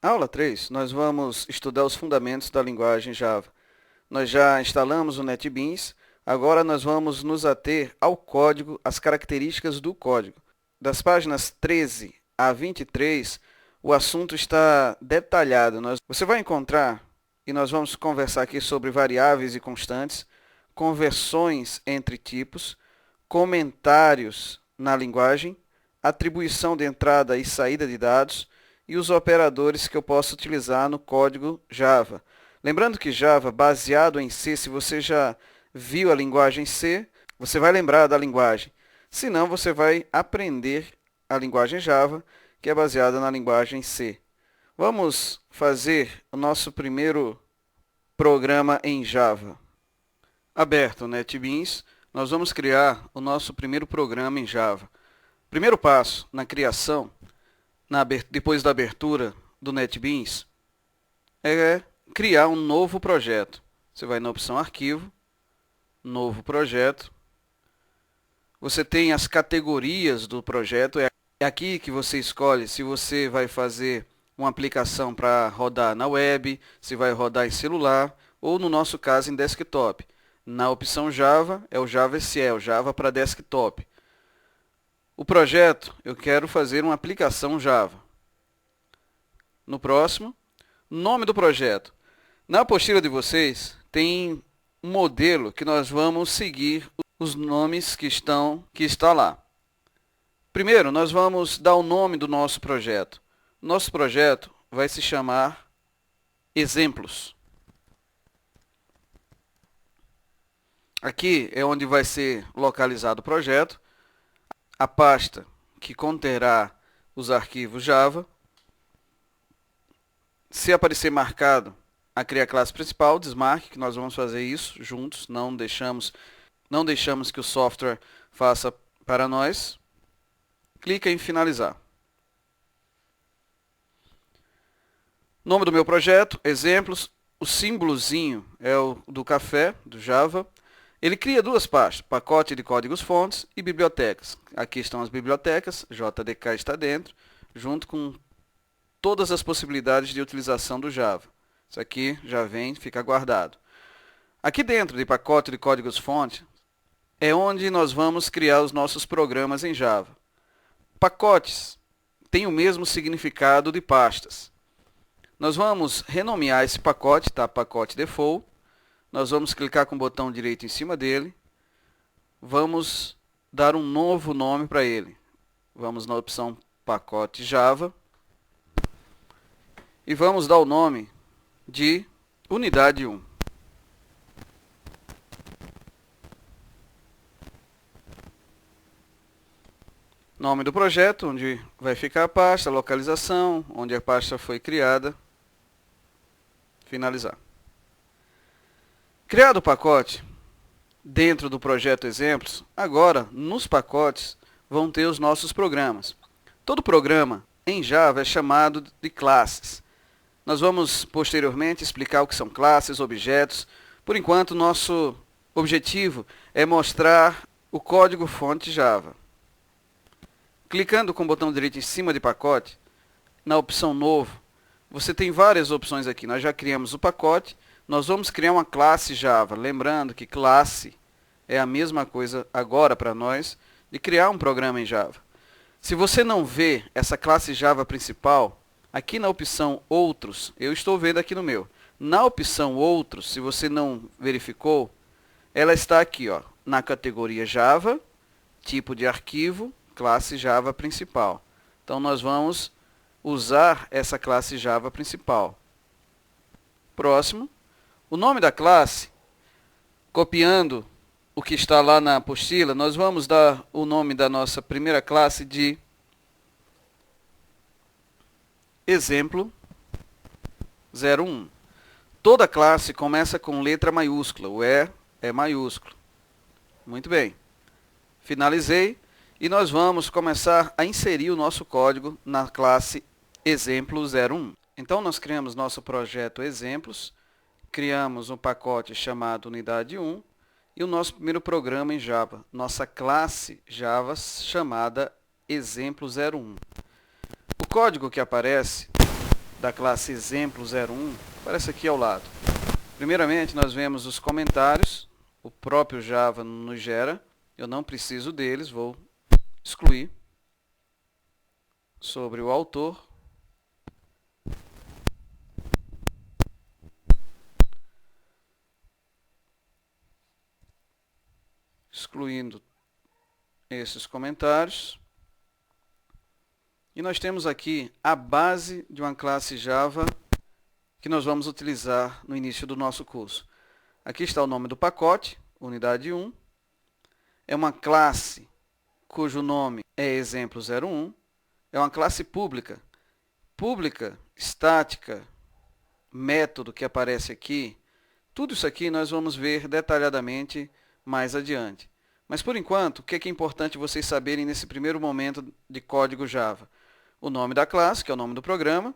Aula 3, nós vamos estudar os fundamentos da linguagem Java. Nós já instalamos o NetBeans, agora nós vamos nos ater ao código, às características do código. Das páginas 13 a 23, o assunto está detalhado. Você vai encontrar, e nós vamos conversar aqui sobre variáveis e constantes, conversões entre tipos, comentários na linguagem, atribuição de entrada e saída de dados, e os operadores que eu posso utilizar no código Java. Lembrando que Java, baseado em C, se você já viu a linguagem C, você vai lembrar da linguagem. Se não, você vai aprender a linguagem Java, que é baseada na linguagem C. Vamos fazer o nosso primeiro programa em Java. Aberto o NetBeans, nós vamos criar o nosso primeiro programa em Java. Primeiro passo na criação, depois da abertura do NetBeans, é criar um novo projeto. Você vai na opção Arquivo, Novo Projeto. Você tem as categorias do projeto. É aqui que você escolhe se você vai fazer uma aplicação para rodar na web, se vai rodar em celular, ou no nosso caso em desktop. Na opção Java, é o Java SE, o Java para desktop. O projeto, eu quero fazer uma aplicação Java. No próximo, nome do projeto. Na apostila de vocês, tem um modelo que nós vamos seguir os nomes que está lá. Primeiro, nós vamos dar o nome do nosso projeto. Nosso projeto vai se chamar Exemplos. Aqui é onde vai ser localizado o projeto. A pasta que conterá os arquivos Java. Se aparecer marcado a criar classe principal, desmarque, que nós vamos fazer isso juntos. Não deixamos que o software faça para nós. Clica em finalizar. Nome do meu projeto, exemplos. O símbolozinho é o do café, do Java. Ele cria duas pastas, pacote de códigos fontes e bibliotecas. Aqui estão as bibliotecas, JDK está dentro, junto com todas as possibilidades de utilização do Java. Isso aqui já vem, fica guardado. Aqui dentro de pacote de códigos fonte é onde nós vamos criar os nossos programas em Java. Pacotes têm o mesmo significado de pastas. Nós vamos renomear esse pacote, tá? Pacote default. Nós vamos clicar com o botão direito em cima dele. Vamos dar um novo nome para ele. Vamos na opção pacote Java. E vamos dar o nome de unidade 1. Nome do projeto, onde vai ficar a pasta, localização, onde a pasta foi criada. Finalizar. Criado o pacote, dentro do projeto Exemplos, agora nos pacotes vão ter os nossos programas. Todo programa em Java é chamado de classes. Nós vamos posteriormente explicar o que são classes, objetos. Por enquanto, nosso objetivo é mostrar o código-fonte Java. Clicando com o botão direito em cima de pacote, na opção Novo, você tem várias opções aqui. Nós já criamos o pacote. Nós vamos criar uma classe Java. Lembrando que classe é a mesma coisa agora para nós de criar um programa em Java. Se você não vê essa classe Java principal, aqui na opção Outros, eu estou vendo aqui no meu. Na opção Outros, se você não verificou, ela está aqui, ó, na categoria Java, tipo de arquivo, classe Java principal. Então nós vamos usar essa classe Java principal. Próximo. O nome da classe, copiando o que está lá na apostila, nós vamos dar o nome da nossa primeira classe de exemplo 01. Toda classe começa com letra maiúscula, o E é maiúsculo. Muito bem. Finalizei e nós vamos começar a inserir o nosso código na classe exemplo 01. Então nós criamos nosso projeto exemplos. Criamos um pacote chamado unidade 1 e o nosso primeiro programa em Java, nossa classe Java chamada exemplo 01. O código que aparece da classe exemplo01 aparece aqui ao lado. Primeiramente, nós vemos os comentários, o próprio Java nos gera, eu não preciso deles, vou excluir. Sobre o autor, excluindo esses comentários. E nós temos aqui a base de uma classe Java que nós vamos utilizar no início do nosso curso. Aqui está o nome do pacote, unidade 1. É uma classe cujo nome é exemplo01. É uma classe pública. Pública, estática, método que aparece aqui. Tudo isso aqui nós vamos ver detalhadamente mais adiante. Mas por enquanto, o que é importante vocês saberem nesse primeiro momento de código Java? O nome da classe, que é o nome do programa,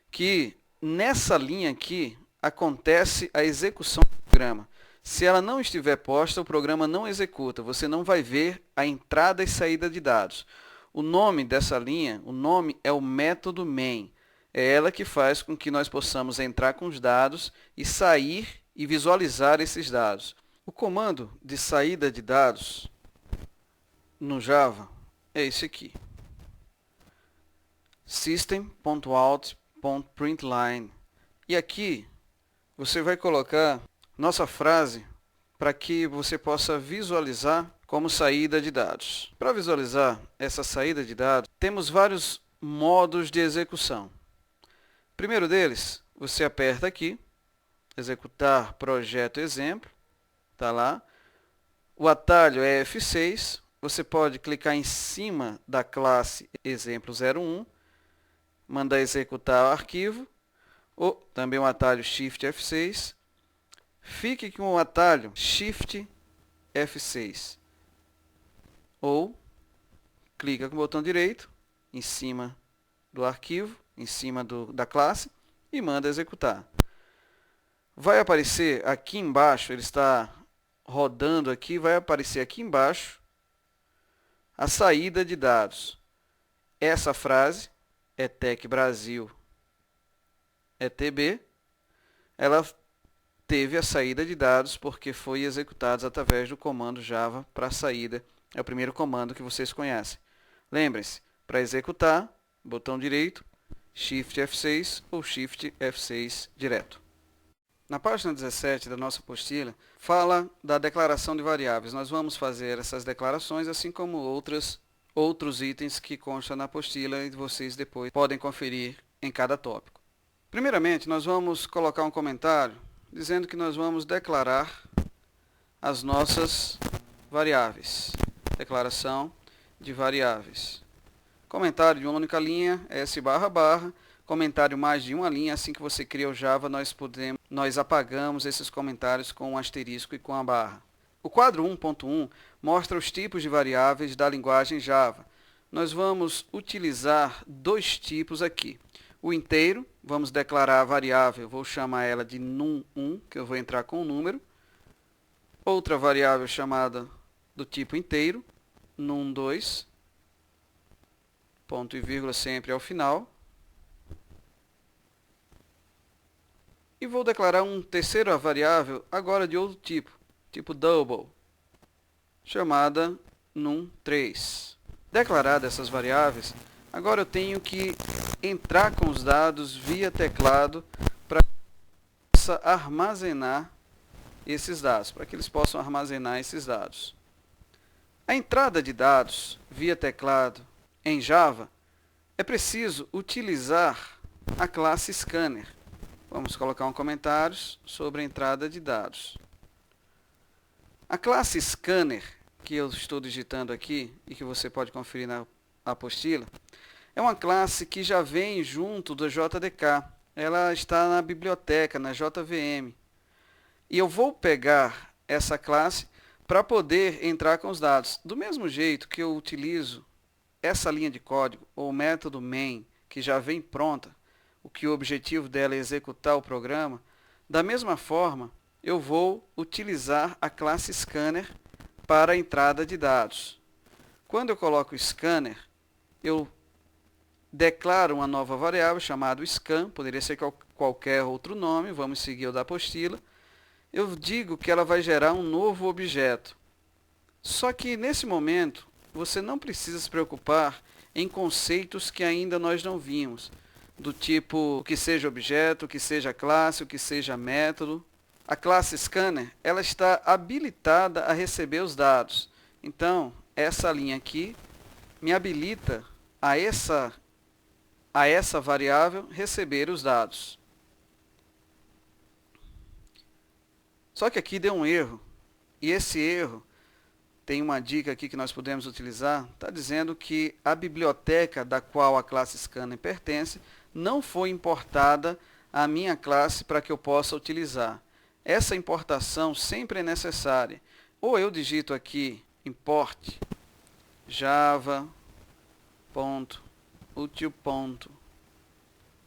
que nessa linha aqui acontece a execução do programa. Se ela não estiver posta, o programa não executa. Você não vai ver a entrada e saída de dados. O nome dessa linha, o nome é o método main. É ela que faz com que nós possamos entrar com os dados e sair e visualizar esses dados. O comando de saída de dados no Java é esse aqui. System.out.println. E aqui você vai colocar nossa frase para que você possa visualizar como saída de dados. Para visualizar essa saída de dados, temos vários modos de execução. Primeiro deles, você aperta aqui, executar projeto exemplo, está lá. O atalho é F6, você pode clicar em cima da classe exemplo01, mandar executar o arquivo, ou também o atalho Shift F6. Fique com o atalho Shift F6. Ou clica com o botão direito em cima do arquivo, em cima da classe e manda executar. Vai aparecer aqui embaixo, ele está rodando aqui, vai aparecer aqui embaixo a saída de dados. Essa frase, ETEC Brasil ETB, ela teve a saída de dados porque foi executada através do comando Java para saída. É o primeiro comando que vocês conhecem. Lembrem-se, para executar, botão direito, Shift F6 ou Shift F6 direto. Na página 17 da nossa apostila, fala da declaração de variáveis. Nós vamos fazer essas declarações, assim como outros itens que constam na apostila e vocês depois podem conferir em cada tópico. Primeiramente, nós vamos colocar um comentário dizendo que nós vamos declarar as nossas variáveis. Declaração de variáveis. Comentário de uma única linha, S//. Comentário mais de uma linha, assim que você cria o Java, nós apagamos esses comentários com um asterisco e com a barra. O quadro 1.1 mostra os tipos de variáveis da linguagem Java. Nós vamos utilizar dois tipos aqui. O inteiro, vamos declarar a variável, vou chamar ela de num1, que eu vou entrar com o número. Outra variável chamada do tipo inteiro, num2, ponto e vírgula sempre ao final. E vou declarar uma terceira variável, agora de outro tipo double, chamada num3. Declaradas essas variáveis, agora eu tenho que entrar com os dados via teclado para que possa armazenar esses dados, para que eles possam armazenar esses dados. A entrada de dados via teclado em Java é preciso utilizar a classe scanner. Vamos colocar um comentário sobre a entrada de dados. A classe scanner, que eu estou digitando aqui e que você pode conferir na apostila, é uma classe que já vem junto do JDK. Ela está na biblioteca, na JVM. E eu vou pegar essa classe para poder entrar com os dados. Do mesmo jeito que eu utilizo essa linha de código, ou o método main, que já vem pronta, o objetivo dela é executar o programa, da mesma forma, eu vou utilizar a classe scanner para a entrada de dados. Quando eu coloco scanner, eu declaro uma nova variável chamada scan, poderia ser qualquer outro nome, vamos seguir o da apostila. Eu digo que ela vai gerar um novo objeto. Só que nesse momento, você não precisa se preocupar em conceitos que ainda nós não vimos, do tipo o que seja objeto, o que seja classe, o que seja método. A classe scanner, ela está habilitada a receber os dados. Então, essa linha aqui me habilita a essa variável receber os dados. Só que aqui deu um erro, e esse erro, tem uma dica aqui que nós podemos utilizar, está dizendo que a biblioteca da qual a classe scanner pertence não foi importada à minha classe para que eu possa utilizar. Essa importação sempre é necessária. Ou eu digito aqui import java.util.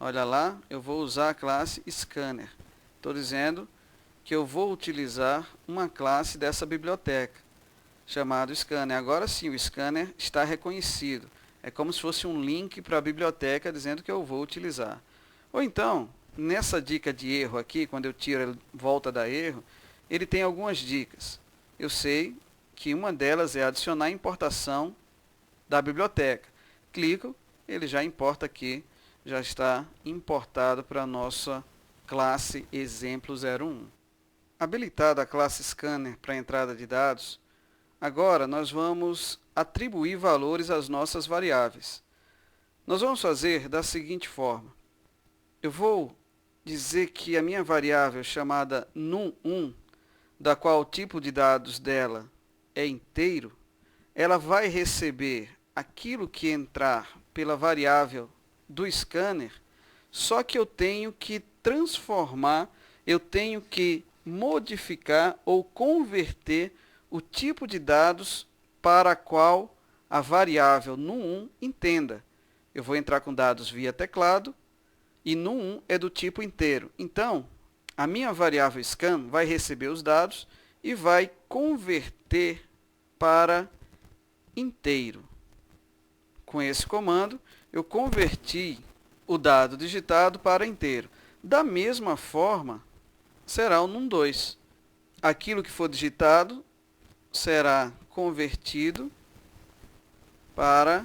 Olha lá, eu vou usar a classe scanner. Estou dizendo que eu vou utilizar uma classe dessa biblioteca, chamado scanner. Agora sim, o scanner está reconhecido. É como se fosse um link para a biblioteca dizendo que eu vou utilizar. Ou então, nessa dica de erro aqui, quando eu tiro, ele volta a dar erro, ele tem algumas dicas. Eu sei que uma delas é adicionar a importação da biblioteca. Clico, ele já importa aqui, já está importado para a nossa classe exemplo01. Habilitada a classe scanner para entrada de dados, agora nós vamos atribuir valores às nossas variáveis. Nós vamos fazer da seguinte forma. Eu vou dizer que a minha variável chamada num1, da qual o tipo de dados dela é inteiro, ela vai receber aquilo que entrar pela variável do scanner, só que eu tenho que transformar, eu tenho que modificar ou converter o tipo de dados para a qual a variável num1 entenda. Eu vou entrar com dados via teclado e num1 é do tipo inteiro. Então, a minha variável scan vai receber os dados e vai converter para inteiro. Com esse comando, eu converti o dado digitado para inteiro. Da mesma forma, será o num2. Aquilo que for digitado será convertido para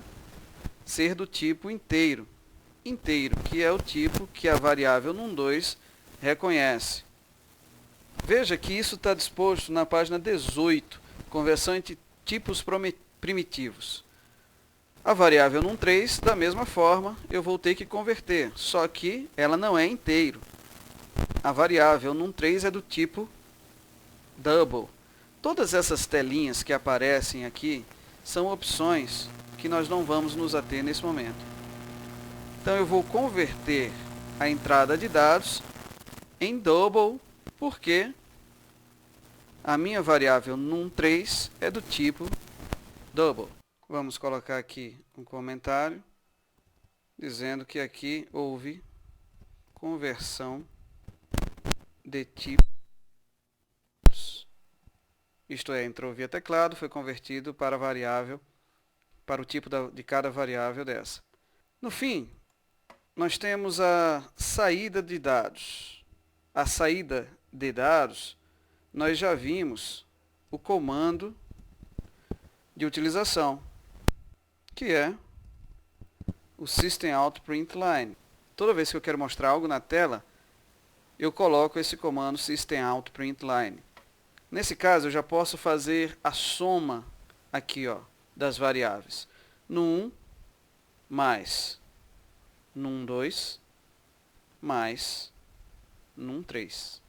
ser do tipo inteiro. Inteiro, que é o tipo que a variável num2 reconhece. Veja que isso está disposto na página 18, conversão entre tipos primitivos. A variável num3, da mesma forma, eu vou ter que converter, só que ela não é inteiro. A variável num3 é do tipo double. Todas essas telinhas que aparecem aqui são opções que nós não vamos nos ater nesse momento. Então eu vou converter a entrada de dados em double, porque a minha variável num3 é do tipo double. Vamos colocar aqui um comentário dizendo que aqui houve conversão de tipos. Isto é, entrou via teclado, foi convertido para a variável, para o tipo de cada variável dessa. No fim, nós temos a saída de dados. A saída de dados, nós já vimos o comando de utilização, que é o systemoutPrintln. Toda vez que eu quero mostrar algo na tela, eu coloco esse comando systemoutPrintln. Nesse caso, eu já posso fazer a soma aqui, ó, das variáveis. Num1 mais num2 mais num3.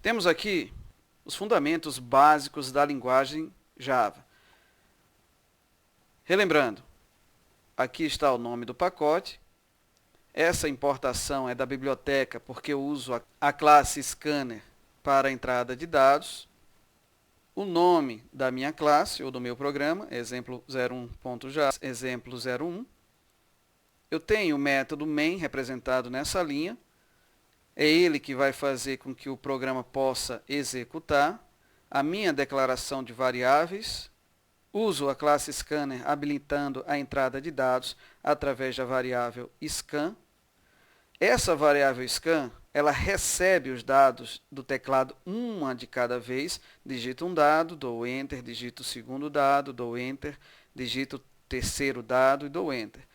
Temos aqui os fundamentos básicos da linguagem Java. Relembrando, aqui está o nome do pacote. Essa importação é da biblioteca porque eu uso a classe scanner para a entrada de dados. O nome da minha classe ou do meu programa, exemplo01.java, exemplo01. Eu tenho o método main representado nessa linha. É ele que vai fazer com que o programa possa executar. A minha declaração de variáveis, Uso a classe Scanner habilitando a entrada de dados através da variável scan. Essa variável scan, ela recebe os dados do teclado uma de cada vez. Digito um dado, dou Enter, digito o segundo dado, dou Enter, digito o terceiro dado e dou Enter.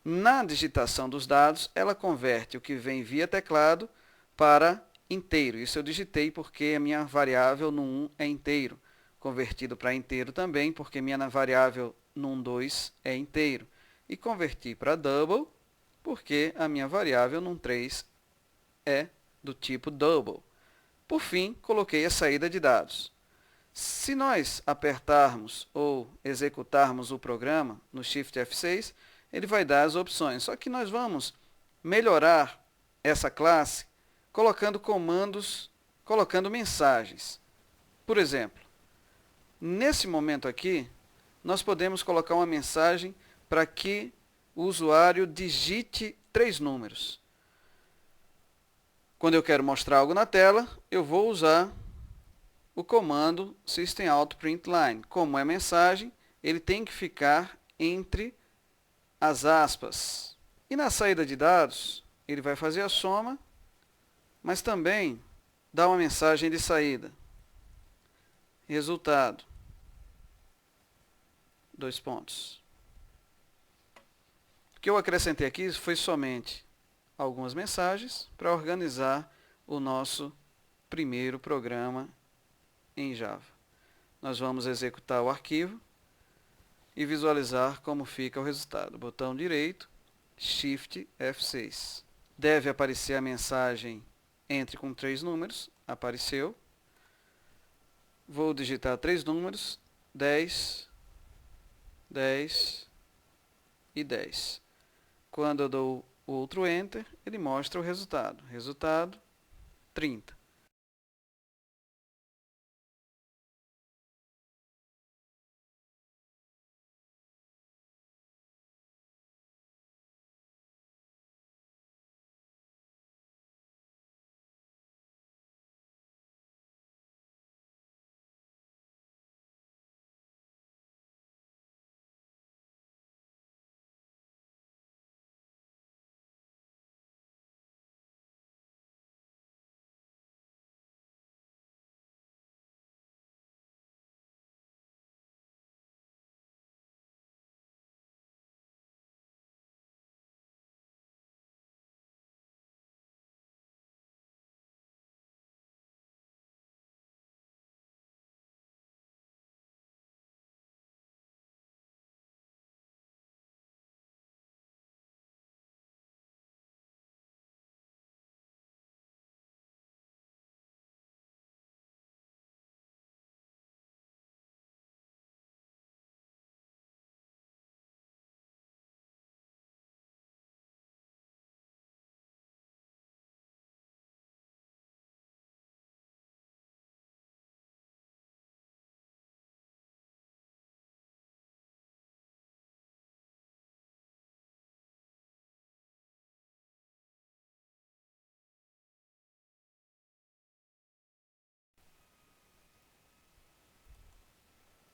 Na digitação dos dados, ela converte o que vem via teclado para inteiro. Isso eu digitei porque a minha variável no 1 é inteiro. Convertido para inteiro também, porque minha variável num2 é inteiro. E converti para double, porque a minha variável num3 é do tipo double. Por fim, coloquei a saída de dados. Se nós apertarmos ou executarmos o programa no Shift F6, ele vai dar as opções. Só que nós vamos melhorar essa classe colocando comandos, colocando mensagens. Por exemplo, nesse momento aqui, nós podemos colocar uma mensagem para que o usuário digite 3 números. Quando eu quero mostrar algo na tela, eu vou usar o comando System.out.println. Como é mensagem, ele tem que ficar entre as aspas. E na saída de dados, ele vai fazer a soma, mas também dá uma mensagem de saída. Resultado. 2 pontos. O que eu acrescentei aqui foi somente algumas mensagens para organizar o nosso primeiro programa em Java. Nós vamos executar o arquivo e visualizar como fica o resultado. Botão direito, Shift F6. Deve aparecer a mensagem entre com 3 números. Apareceu. Vou digitar 3 números, 10, 10 e 10. Quando eu dou o outro Enter, ele mostra o resultado. Resultado, 30.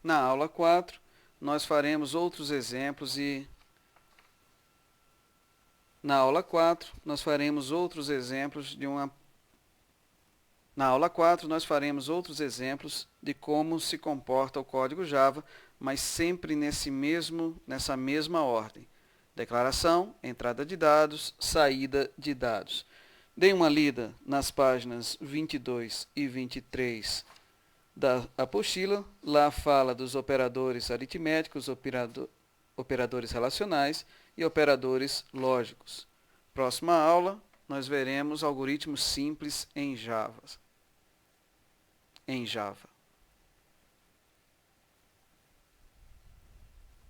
Na aula 4, nós faremos outros exemplos de como se comporta o código Java, mas sempre nessa mesma ordem. Declaração, entrada de dados, saída de dados. Dê uma lida nas páginas 22 e 23 da apostila. Lá fala dos operadores aritméticos, operadores relacionais e operadores lógicos. Próxima aula, nós veremos algoritmos simples em Java.